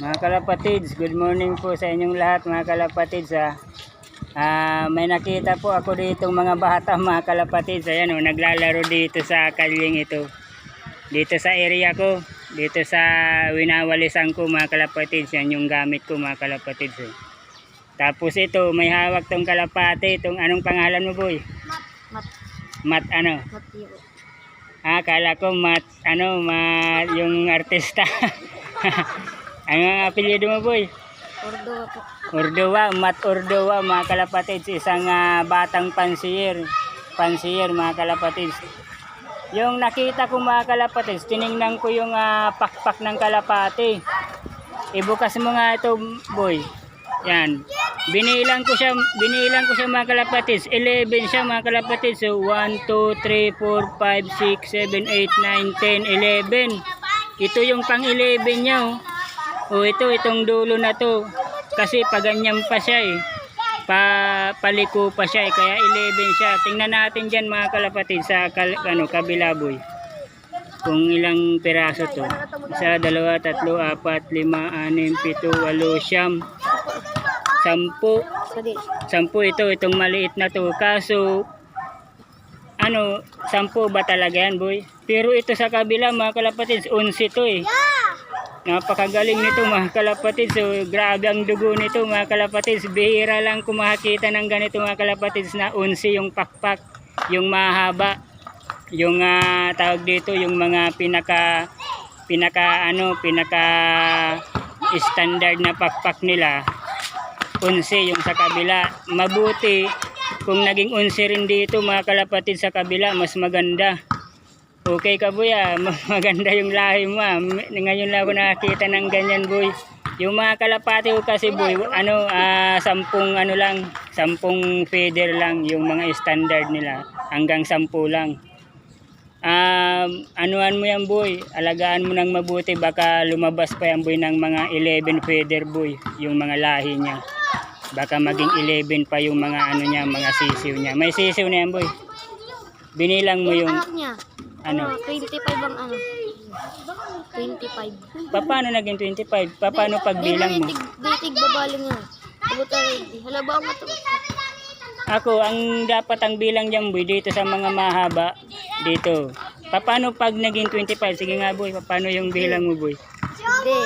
Mga kalapatids, good morning po sa inyong lahat mga kalapatids may nakita po ako dito mga bata mga kalapatids. Ayan naglalaro dito sa kalyeng ito. Dito sa area ko, dito sa winawalisan ko mga kalapatids. Yan yung gamit ko mga kalapatids. Tapos ito, may hawak tong kalapati. Itong anong pangalan mo boy? Mat ano? Kala ko Mat yung artista. Ang apelyido mo boy? Ordowa po. Ordowa, Mat Ordowa mga kalapatids. Isang batang pansiyer mga kalapatids. Yung nakita ko mga kalapatids, tiningnan ko yung pakpak ng kalapati. Ibukas mo nga ito boy. Yan. Binilang ko siya mga kalapatids. 11 siya mga kalapatids. So 1, 2, 3, 4, 5, 6, 7, 8, 9, 10, 11. Ito yung pang 11 niya itong dulo na to. Kasi paganyan pa siya paliko pa siya kaya 11 siya. Tingnan natin diyan mga kalapatids sa kabila boy. Kung ilang piraso to. 1, 2, 3, 4, 5, 6, 7, 8, 9, 10, 11, 10 itong maliit na to. Kaso 10 ba talaga yan boy? Pero ito sa kabila mga kalapatids 11 to Napakagaling nito mga kalapatids. So grabe ang dugo nito mga kalapatids. Bihira lang kung makakita ng ganito mga kalapatids na 11 yung pakpak, yung mahaba, yung tawag dito yung mga pinaka standard na pakpak nila 11 yung sa kabila. Mabuti kung naging 11 rin dito mga kalapatids sa kabila, mas maganda. Okay ka boy maganda yung lahi mo Ngayon lang ako nakakita ng ganyan boy. Yung mga kalapati ko kasi boy 10 feeder lang yung mga standard nila, hanggang 10 lang. Anuan mo yan boy, alagaan mo nang mabuti, baka lumabas pa yan boy ng mga 11 feeder boy, yung mga lahi niya. Baka maging 11 pa yung mga mga sisiw niya. May sisiw na yan boy. Binilang mo yung anak niya. 25 ang 25. Paano naging 25? Paano pagbilang mo? Ditig babaling nga. Halaba mo to. Ako, ang dapat ang bilang diyan boy dito sa mga mahaba dito. Paano pag naging 25? Sige nga boy, paano yung bilang mo boy? Hindi,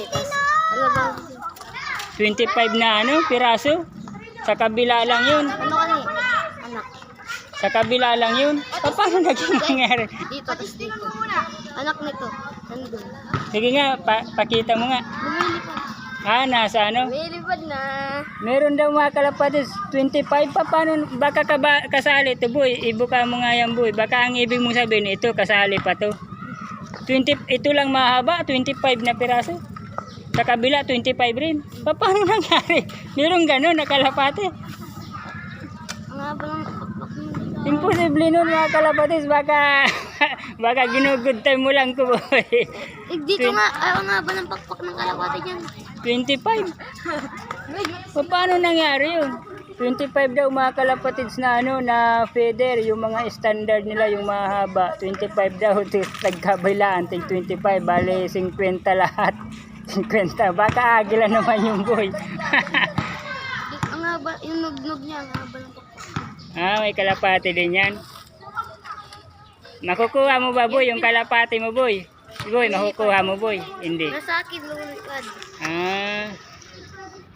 halaba. 25 na piraso? Sa kabila lang yun. Ano ka ni? Anak. Sa kabila lang yun. Paano naging nangyari? Dito. Anak nito. Nandun. Sige nga, pakita mo nga. Bumili pa. Nasa Bumilipad na. Meron daw mga kalapatids 25 paano baka kasali to boy. Ibuka mo nga yan boy. Baka ang ibig mong sabihin ito kasali pa to. 20 ito lang mahaba, 25 na piraso. Sa kabila 25 rin. Paano nangyari? Meron gano'n na kalapati. Ang haba ng pakpak mo. Imposible nun mga kalapatids. Baka ginugood time mo lang ko boy. Dito nga, ang haba ng pakpak ng kalapati dyan. 25. Paano nangyari yun? 25 daw mga kalapatids na na feeder, yung mga standard nila yung mahaba. 25 daw tagkabilaan, tig 25 bale 50 lahat. 50 baka agila naman yung boy. Ang haba, yung nugnog niya, ang haba ng pakpak. May kalapati din yan. Makukuha mo ba boy yung kalapati mo boy? Boy, makukuha mo boy? Hindi. Nasa akin, lumilipad.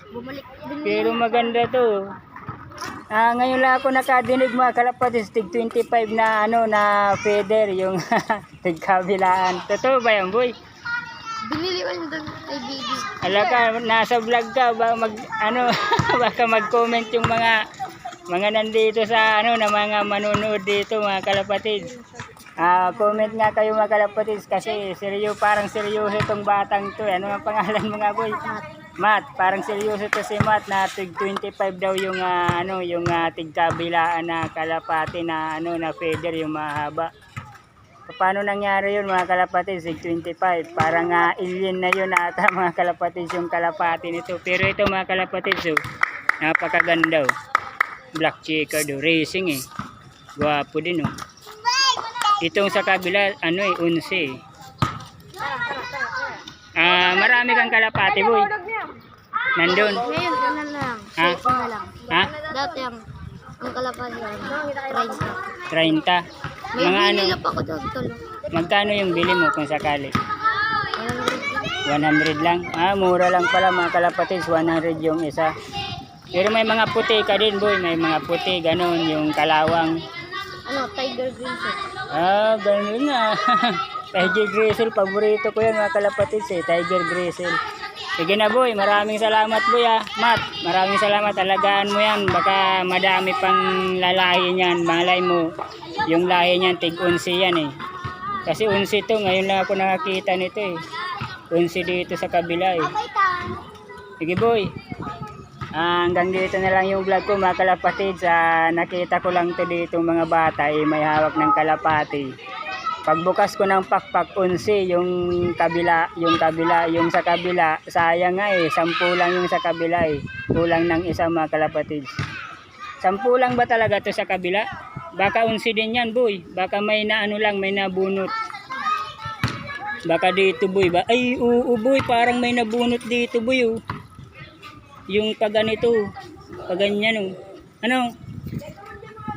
Bumalik. Pero maganda to. Ngayon lang ako nakadinig mga kalapatids, tig 25 na na feeder yung tigkabilaan. Totoo ba yan boy? Binili ko yung doon kay baby. Alaka, nasa vlog ka ba baka mag-comment yung mga nandito sa na mga manunood dito mga kalapatids. Comment nga kayo mga kalapatids kasi parang seryoso itong batang to. Ano ang pangalan mo nga boy? Mat. Parang seryoso to si Mat na tig 25 daw yung yung tigkabilaan na kalapati na na feeder yung mahaba. Paano nangyari yun mga kalapatids? Tig 25. Parang alien na yun ata mga kalapatids yung kalapati nito. Pero ito mga kalapatids napakaganda Black checker racing Gwapo din Itong sa kabila 11 Marami kang kalapati boy. Nandun. Ngayon, ano lang. Ha? Isa na lang. Ha? Dati ang kalapati, 30. 30. May Mga ano, binilap ako doon, tulo. magkano yung bili mo kung sakali? 100. 100 lang. Mura lang pala mga kalapatids, 100 yung isa. Pero may mga puti ka din, boy. May mga puti, ganun, yung kalawang. Ano, Tiger Green set. Ganun nga. Tiger Grizzle, paborito ko yan mga kalapatids eh. Tiger Grizzle. Sige na, boy. Maraming salamat, boy Matt, maraming salamat. Alagaan mo yan. Baka madami pang lalahi niyan. Malay mo, yung lahi niyan, tig-11 yan eh. Kasi 11 to, ngayon lang ako nakakita nito eh. 11 dito sa kabila eh. Sige, boy. Hanggang dito na lang yung vlog ko mga kalapatids. Nakita ko lang to dito mga bata may hawak ng kalapati. Pagbukas ko ng pakpak 11 yung sa kabila sayang nga 10 lang yung sa kabila kulang ng isa mga kalapatids. 10 lang ba talaga to sa kabila? Baka 11 din yan, boy. Baka may naano lang, may nabunot. Baka dito, boy ba? Ay, oo, boy, parang may nabunot dito, boy. Yung pag ganito, pag ganyan, ano,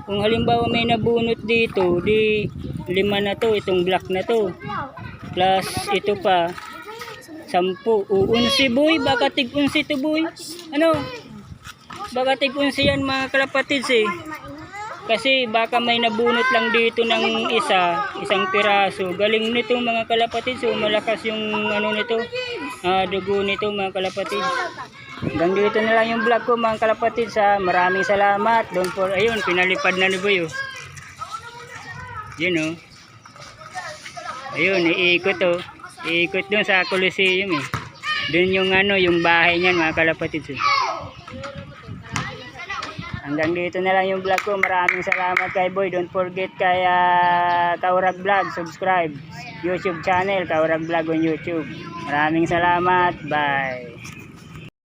kung halimbawa may nabunot dito, di 5 na to, itong black na to, plus ito pa 10, 11, boy, baka tig 11 to, boy. Ano, baka tig 11 yan mga kalapatids kasi baka may nabunot lang dito ng isang piraso. Galing nito mga kalapatids, malakas yung ano nito, dugo nito mga kalapatids. Hanggang dito na lang yung vlog ko mga kalapatids. Maraming salamat. Ayun, pinalipad na ni Boy. Yun ayun, iikot iikot dun sa Coliseum dun yung yung bahay niyan mga kalapatids Hanggang dito na lang yung vlog ko. Maraming salamat kay Boy. Don't forget kay Kaurag Vlog, subscribe YouTube channel Kaurag Vlog on YouTube. Maraming salamat. Bye.